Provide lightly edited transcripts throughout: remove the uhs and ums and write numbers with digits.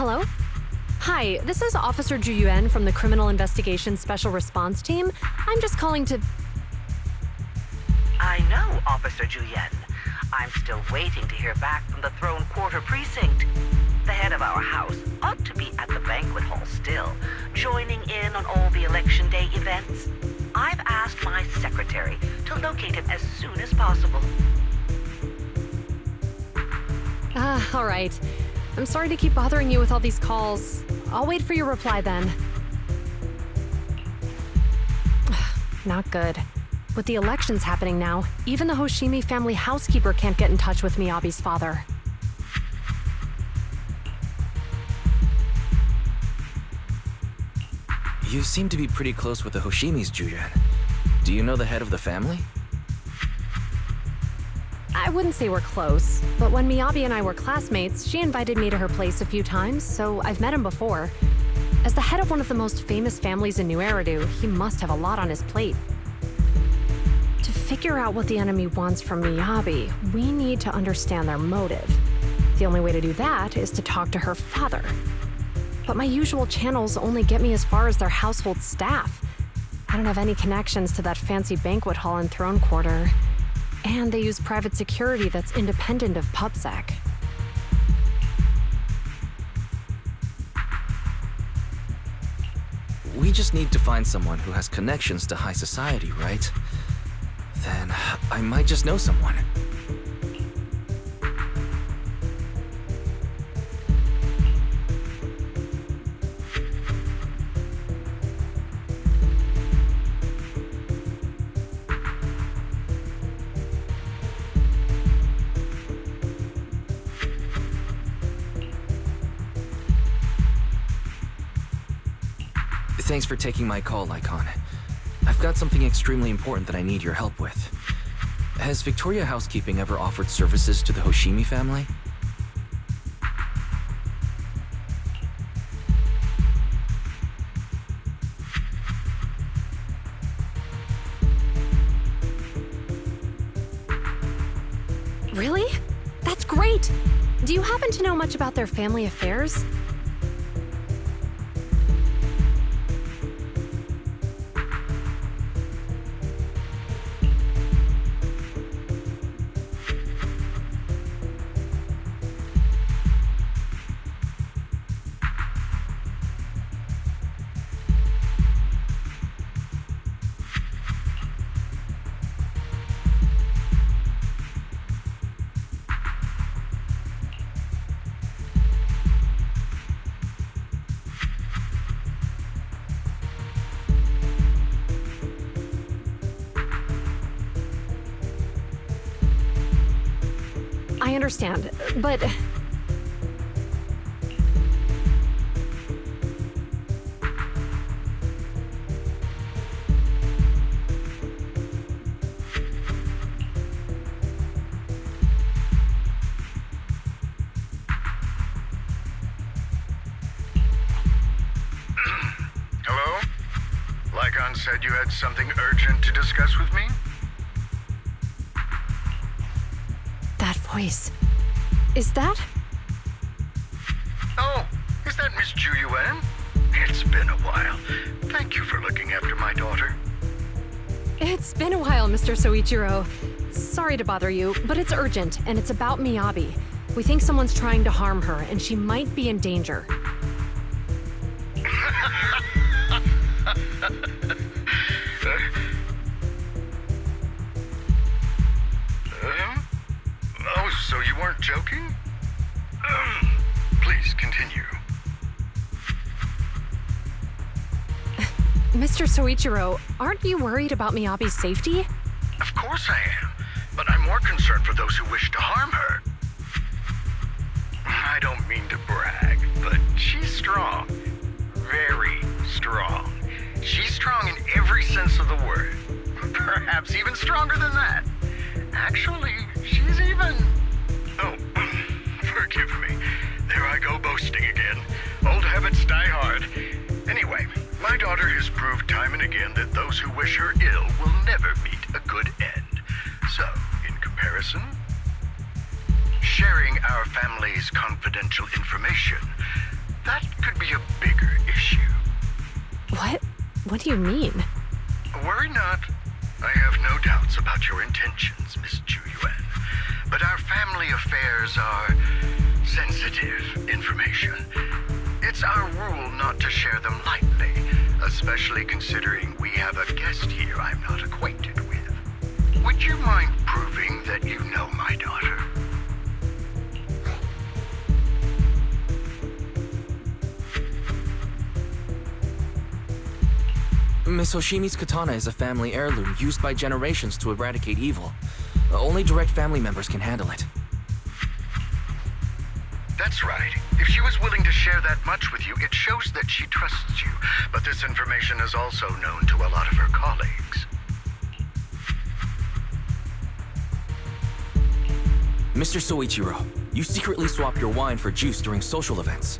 Hello? Hi, this is Officer Ju Yuan from the Criminal Investigation Special Response Team. I'm just calling to... I know, Officer Ju Yuan. I'm still waiting to hear back from the Throne Quarter Precinct. The head of our house ought to be at the banquet hall still, joining in on all the Election Day events. I've asked my secretary to locate him as soon as possible. All right. I'm sorry to keep bothering you with all these calls. I'll wait for your reply then. Not good. With the elections happening now, even the Hoshimi family housekeeper can't get in touch with Miyabi's father. You seem to be pretty close with the Hoshimis, Juyan. Do you know the head of the family? I wouldn't say we're close, but when Miyabi and I were classmates, she invited me to her place a few times, so I've met him before. As the head of one of the most famous families in New Eridu, he must have a lot on his plate. To figure out what the enemy wants from Miyabi, we need to understand their motive. The only way to do that is to talk to her father. But my usual channels only get me as far as their household staff. I don't have any connections to that fancy banquet hall in Throne Quarter. And they use private security that's independent of PubSec. We just need to find someone who has connections to high society, right? Then I might just know someone. Thanks for taking my call, Lycon. I've got something extremely important that I need your help with. Has Victoria Housekeeping ever offered services to the Hoshimi family? Really? That's great! Do you happen to know much about their family affairs? I understand, but... Hello? Lycon said you had something urgent to discuss with me? That voice... Is that... Oh, is that Miss Ju Yuan? It's been a while. Thank you for looking after my daughter. It's been a while, Mr. Soichiro. Sorry to bother you, but it's urgent, and it's about Miyabi. We think someone's trying to harm her, and she might be in danger. Oh, so you weren't joking? Please continue. Mr. Soichiro, aren't you worried about Miyabi's safety? Of course I am, but I'm more concerned for those who wish to harm her. I don't mean to brag, but she's strong. Very strong. She's strong in every sense of the word. Perhaps even stronger than that. Actually, she's even... Oh, forgive me. There I go boasting again. Old habits die hard. Anyway, my daughter has proved time and again that those who wish her ill will never meet a good end. So, in comparison, sharing our family's confidential information that could be a bigger issue. What? What do you mean? Worry not. I have no doubts about your intentions, Miss Ju Yuan. But our family affairs are sensitive information. It's our rule not to share them lightly, especially considering we have a guest here I'm not acquainted with. Would you mind proving that you know my daughter? Miss Hoshimi's katana is a family heirloom used by generations to eradicate evil. Only direct family members can handle it. That's right. If she was willing to share that much with you, it shows that she trusts you. But this information is also known to a lot of her colleagues. Mr. Soichiro, you secretly swap your wine for juice during social events.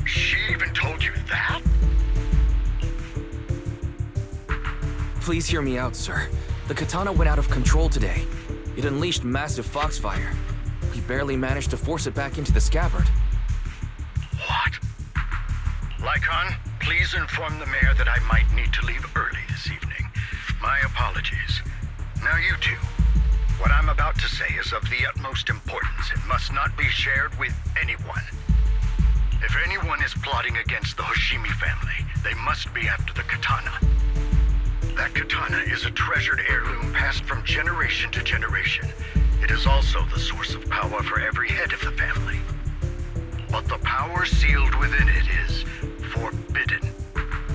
She even told you that? Please hear me out, sir. The katana went out of control today. It unleashed massive foxfire. We barely managed to force it back into the scabbard. What? Lycon, please inform the mayor that I might need to leave early this evening. My apologies. Now you two. What I'm about to say is of the utmost importance. It must not be shared with anyone. If anyone is plotting against the Hoshimi family, they must be after the katana. That katana is a treasured heirloom passed from generation to generation. It is also the source of power for every head of the family. But the power sealed within it is forbidden.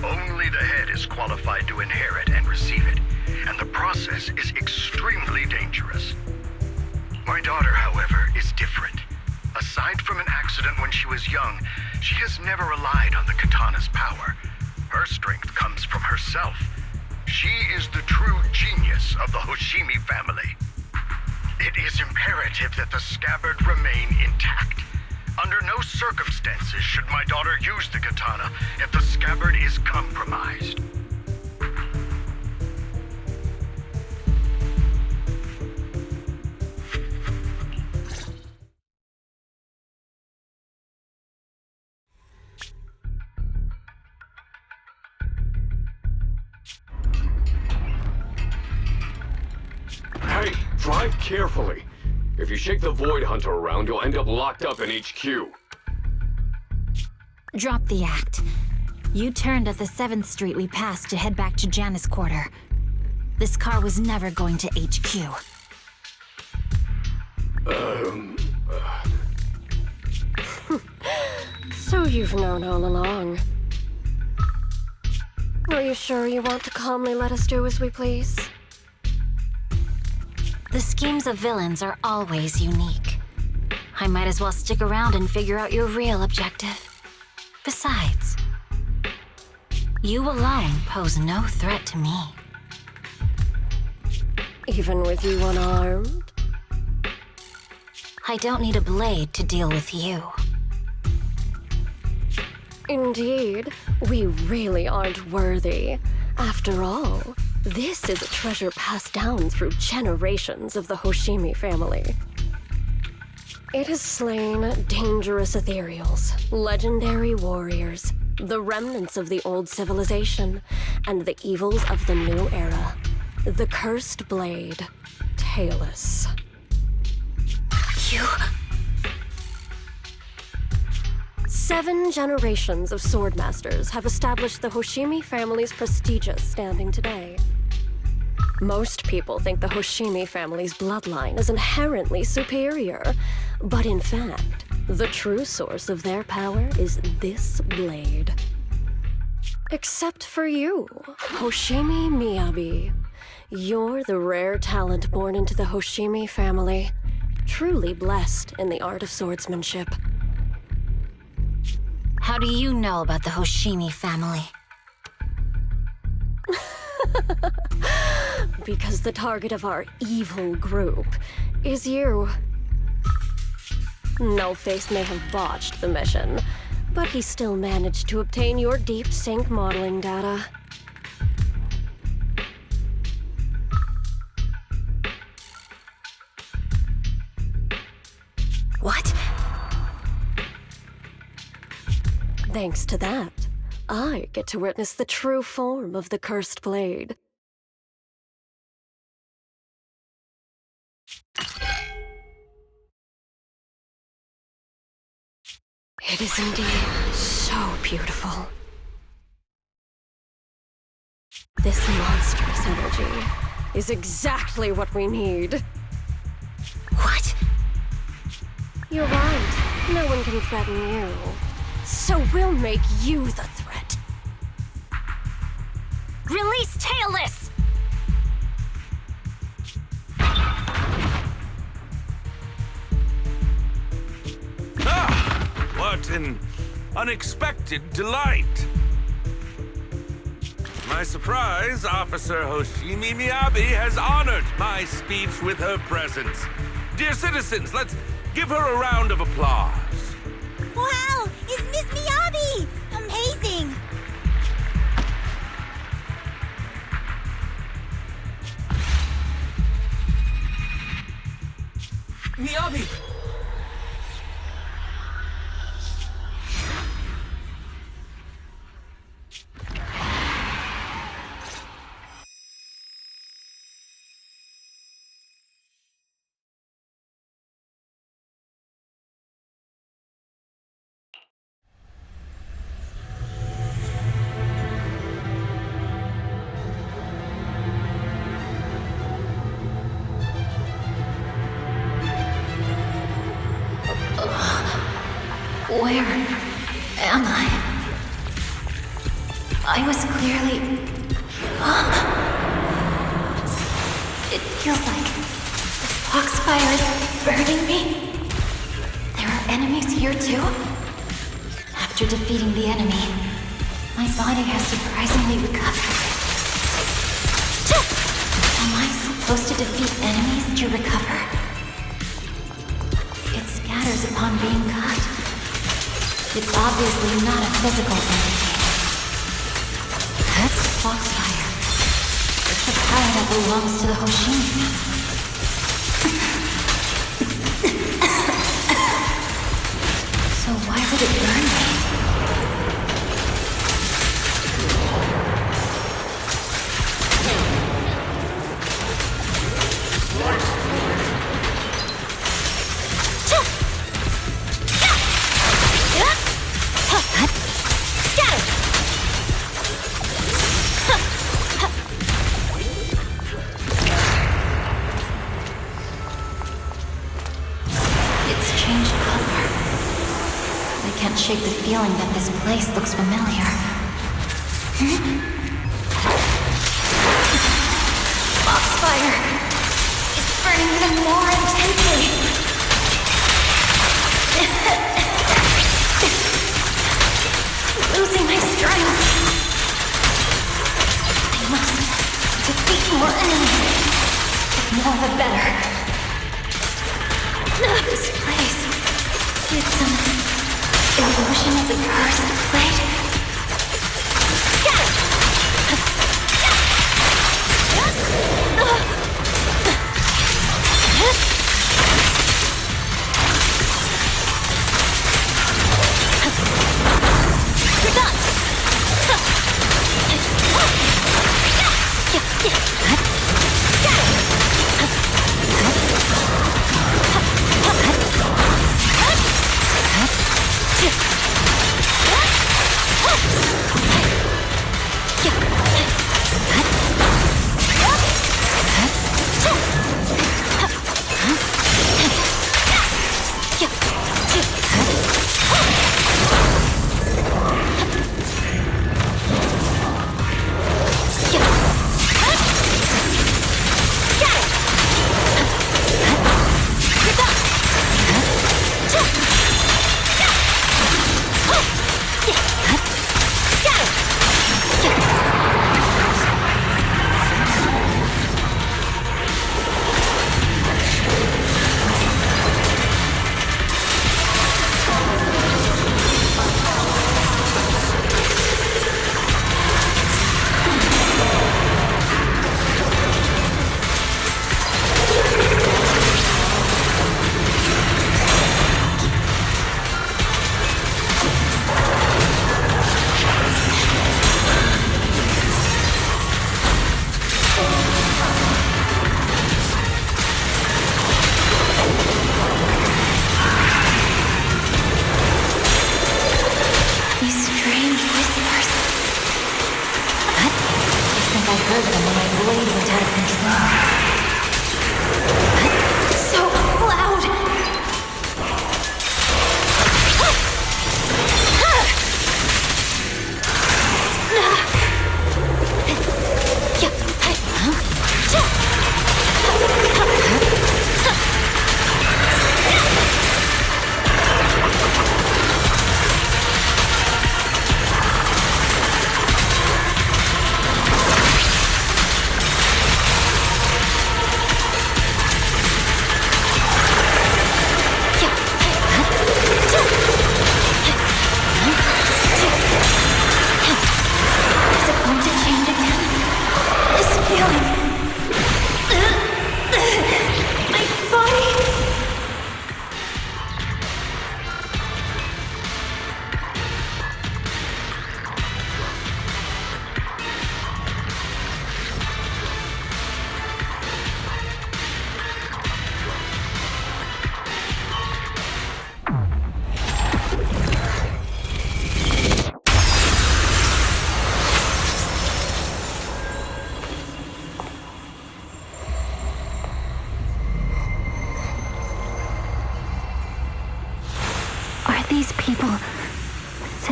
Only the head is qualified to inherit and receive it, and the process is extremely dangerous. My daughter, however, is different. Aside from an accident when she was young, she has never relied on the katana's power. Her strength comes from herself. She is the true genius of the Hoshimi family. It is imperative that the scabbard remain intact. Under no circumstances should my daughter use the katana if the scabbard is compromised. Hey, drive carefully. If you shake the Void Hunter around, you'll end up locked up in HQ. Drop the act. You turned at the 7th Street we passed to head back to Janus Quarter. This car was never going to HQ. So you've known all along. Are you sure you want to calmly let us do as we please? The schemes of villains are always unique. I might as well stick around and figure out your real objective. Besides, you alone pose no threat to me. Even with you unarmed? I don't need a blade to deal with you. Indeed, we really aren't worthy. After all, this is a treasure passed down through generations of the Hoshimi family. It has slain dangerous ethereals, legendary warriors, the remnants of the old civilization, and the evils of the new era. The cursed blade, Talus. You... 7 generations of swordmasters have established the Hoshimi family's prestigious standing today. Most people think the Hoshimi family's bloodline is inherently superior, but in fact, the true source of their power is this blade. Except for you, Hoshimi Miyabi. You're the rare talent born into the Hoshimi family, truly blessed in the art of swordsmanship. How do you know about the Hoshimi family? Because the target of our evil group is you. No-Face may have botched the mission, but he still managed to obtain your deep sync modeling data. What? thanks to that, I get to witness the true form of the cursed blade. It is indeed so beautiful. This monstrous energy is exactly what we need. What? You're right. No one can threaten you. So we'll make you the threat. Release Tailless! Ah! What an unexpected delight! My surprise, Officer Hoshimi Miyabi has honored my speech with her presence. Dear citizens, let's give her a round of applause. Wow! It's Miss Miyabi! Amazing! Miyabi! Where am I? I was clearly... It feels like the foxfire is burning me. There are enemies here too? After defeating the enemy, my body has surprisingly recovered. Am I supposed to defeat enemies to recover? It scatters upon being cut. It's obviously not a physical entity. That's foxfire. It's the power that belongs to the Hoshimi. So why would it burn me? Shake the feeling that this place looks familiar. Foxfire is burning even more intensely. Losing my strength. I must defeat more enemies. The more the better. This place, it's illusion of the cursed blade. Get it! You're done! Get it!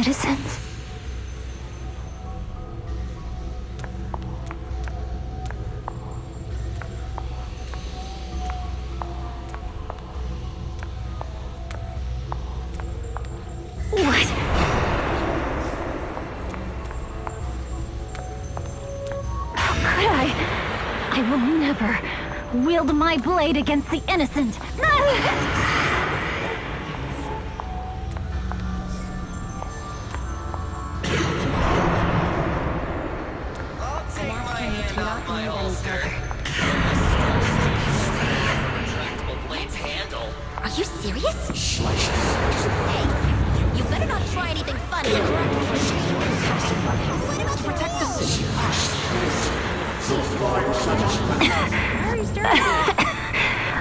citizens. What? How could I will never wield my blade against the innocent. Are you serious? Hey, you better not try anything funny. What about the protect the city?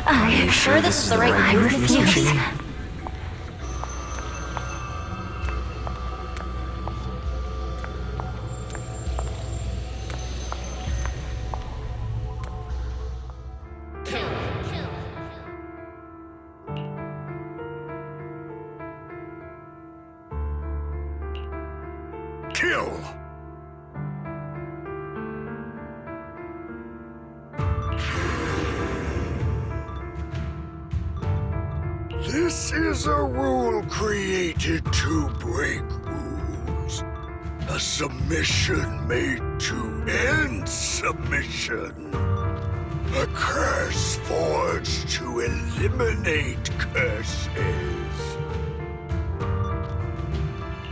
Are you sure this is the right move? I refuse. Kill! This is a rule created to break rules. A submission made to end submission. A curse forged to eliminate curses.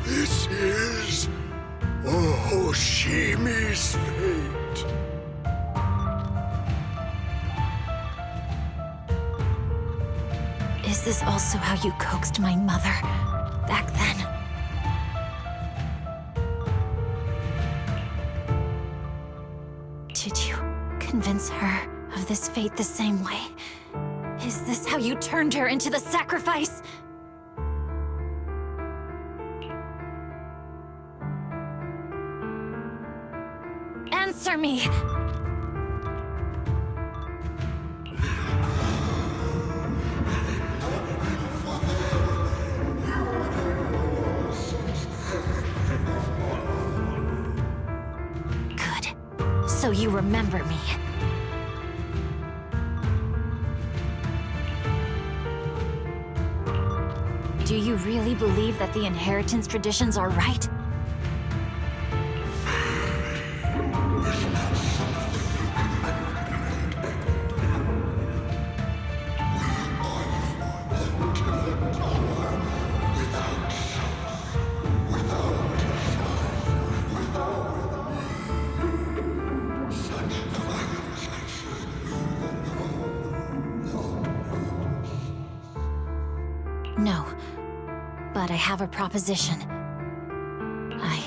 This is Hoshimi's fate. Is this also how you coaxed my mother back then? Did you convince her of this fate the same way? Is this how you turned her into the sacrifice? Answer me! Good. So you remember me. Do you really believe that the inheritance traditions are right? No, but I have a proposition. I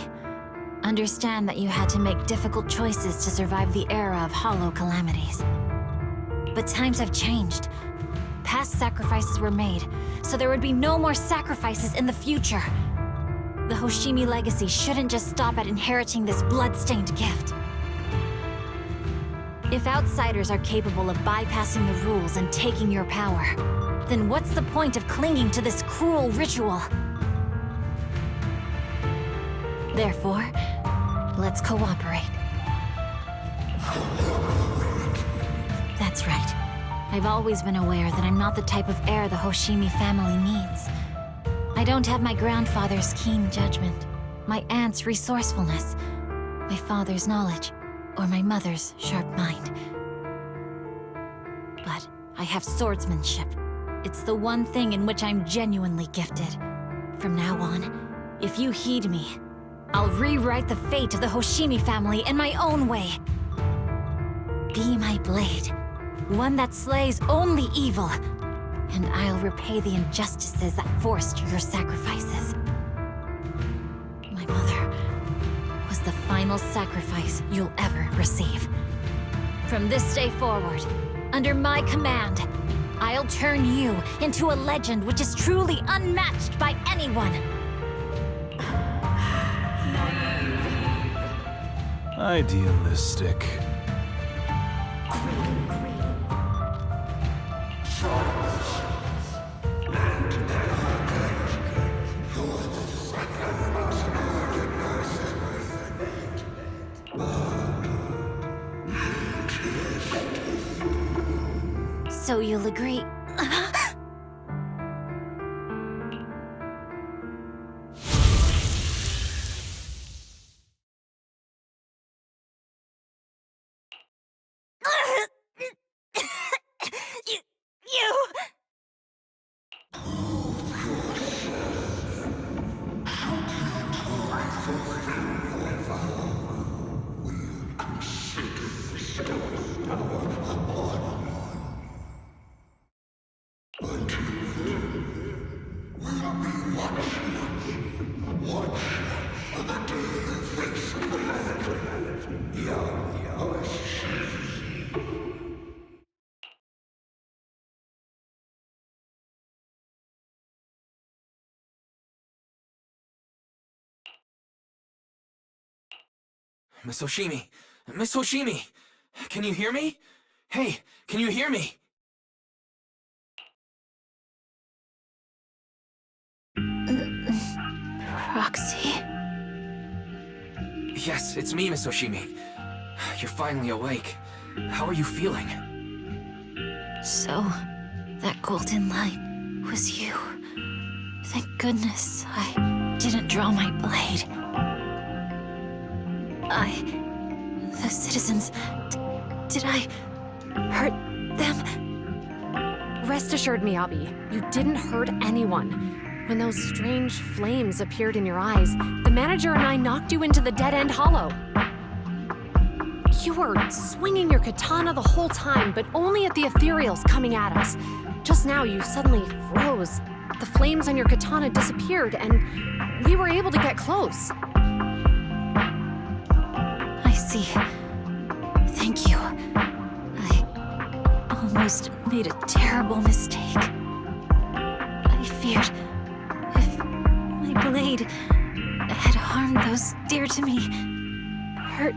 understand that you had to make difficult choices to survive the era of hollow calamities. But times have changed. Past sacrifices were made, so there would be no more sacrifices in the future. The Hoshimi legacy shouldn't just stop at inheriting this blood-stained gift. If outsiders are capable of bypassing the rules and taking your power, then what's the point of clinging to this cruel ritual? Therefore, let's cooperate. That's right. I've always been aware that I'm not the type of heir the Hoshimi family needs. I don't have my grandfather's keen judgment, my aunt's resourcefulness, my father's knowledge, or my mother's sharp mind. But I have swordsmanship. It's the one thing in which I'm genuinely gifted. From now on, if you heed me, I'll rewrite the fate of the Hoshimi family in my own way. Be my blade, one that slays only evil, and I'll repay the injustices that forced your sacrifices. My mother was the final sacrifice you'll ever receive. From this day forward, under my command, I'll turn you into a legend which is truly unmatched by anyone. Idealistic. So you'll agree. You! Miss Hoshimi! Miss Hoshimi! Can you hear me? Hey, can you hear me? Roxy? Yes, it's me, Miss Hoshimi. You're finally awake. How are you feeling? So, that golden light was you. Thank goodness I didn't draw my blade. The citizens, did I hurt them? Rest assured, Miyabi, you didn't hurt anyone. When those strange flames appeared in your eyes, the manager and I knocked you into the dead-end hollow. You were swinging your katana the whole time, but only at the ethereals coming at us. Just now, you suddenly froze. The flames on your katana disappeared, and we were able to get close. I see. Thank you. I almost made a terrible mistake. I feared if my blade had harmed those dear to me, hurt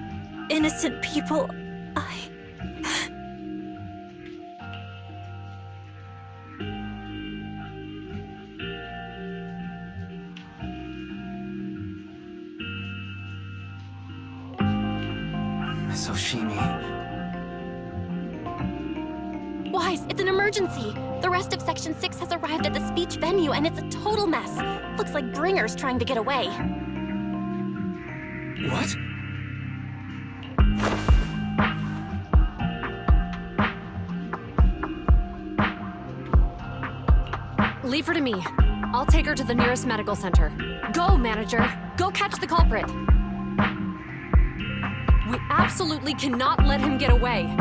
innocent people, Miss Hoshimi... Wise, it's an emergency! The rest of Section 6 has arrived at the speech venue, and it's a total mess. Looks like Bringer's trying to get away. What? Leave her to me. I'll take her to the nearest medical center. Go, manager! Go catch the culprit! We absolutely cannot let him get away.